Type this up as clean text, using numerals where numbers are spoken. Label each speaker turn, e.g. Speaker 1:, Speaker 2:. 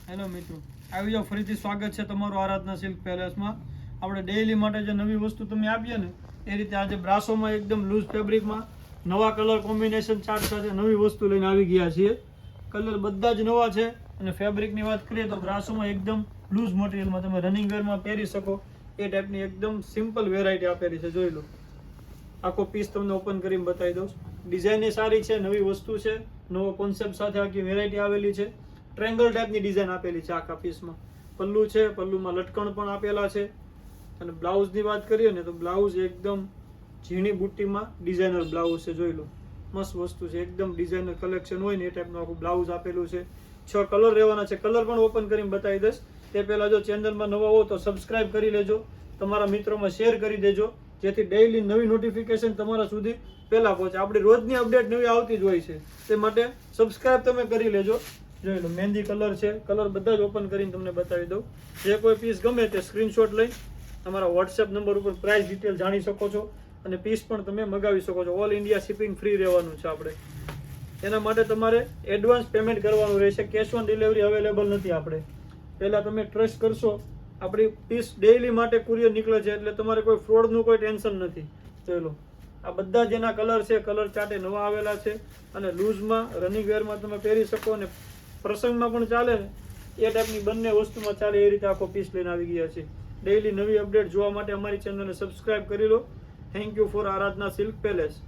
Speaker 1: Hello મિત્રો, આવી જાઓ. ફરીથી સ્વાગત છે તમારું આરાધના સિલ્ક પેલેસમાં. આપણે ડેઈલી માટે જે નવી વસ્તુ તમે આપીએ ને એ રીતે આજે બ્રાસોમાં એકદમ લૂઝ ફેબ્રિકમાં નવા કલર કોમ્બિનેશન ચાર્ટ સાથે નવી વસ્તુ લઈને આવી ગયા છીએ. કલર બધા જ નવા છે અને ફેબ્રિકની વાત કરીએ તો બ્રાસોમાં એકદમ લૂઝ મટીરિયલમાં તમે રનિંગ વેરમાં પહેરી શકો એ ટાઈપની એકદમ સિમ્પલ વેરાયટી આપેલી છે. જોઈ લો, આખો પીસ તમને ઓપન કરીને બતાવી દઉં. ડિઝાઇન એ સારી છે, નવી વસ્તુ છે, નવો કોન્સેપ્ટ સાથે આખી વેરાયટી આવેલી છે. ટ્રેંગલ ટાઈપની ડિઝાઇન આપેલી છે આખા પીસમાં. પલ્લુ છે, પલ્લુમાં લટકણ પણ આપેલા છે. અને બ્લાઉઝની વાત કરીએ ને તો બ્લાઉઝ એકદમ ઝીણી બુટ્ટીમાં ડિઝાઇનર બ્લાઉઝ છે. જોઈ લો, મસ્ત વસ્તુ છે, એકદમ ડિઝાઇનર કલેક્શન હોય ને એ ટાઈપનું આખું બ્લાઉઝ આપેલું છે. 6 કલર રહેવાના છે. કલર પણ ઓપન કરીને બતાવી દઈશ. તે પહેલાં જો ચેનલમાં નવા હો તો સબસ્ક્રાઇબ કરી લેજો, તમારા મિત્રોમાં શેર કરી દેજો, જેથી ડેઈલી નવી નોટિફિકેશન તમારા સુધી પહેલાં પહોંચે. આપણી રોજની અપડેટ નવી આવતી જ હોય છે, તે માટે સબસ્ક્રાઇબ તમે કરી લેજો. જોઈ લો, મહેંદી કલર છે. કલર બધા જ ઓપન કરીને તમને બતાવી દઉં. જે કોઈ પીસ ગમે તે સ્ક્રીનશોટ લઈ તમારા વોટ્સએપ નંબર ઉપર પ્રાઇસ ડિટેલ જાણી શકો છો અને પીસ પણ તમે મગાવી શકો છો. ઓલ ઇન્ડિયા શિપિંગ ફ્રી રહેવાનું છે આપણે. એના માટે તમારે એડવાન્સ પેમેન્ટ કરવાનું રહેશે. કેશ ઓન ડિલિવરી અવેલેબલ નથી આપણે. પહેલાં તમે ટ્રસ્ટ કરશો, આપણી પીસ ડેઈલી માટે કુરિયર નીકળે છે એટલે તમારે કોઈ ફ્રોડનું કોઈ ટેન્શન નથી. જોઈ લો, આ બધા જેના કલર છે, કલર ચાર્ટે નવા આવેલા છે અને લૂઝમાં રનિંગ વેરમાં તમે પહેરી શકો અને પ્રસંગમાં પણ ચાલે ને એ ટાઈપની બંને વસ્તુમાં ચાલે એ રીતે આખો પીસ લઈને આવી ગયા છે. ડેઈલી નવી અપડેટ જોવા માટે અમારી ચેનલને સબસ્ક્રાઇબ કરી લો. Thank you for Aradhana Silk palace.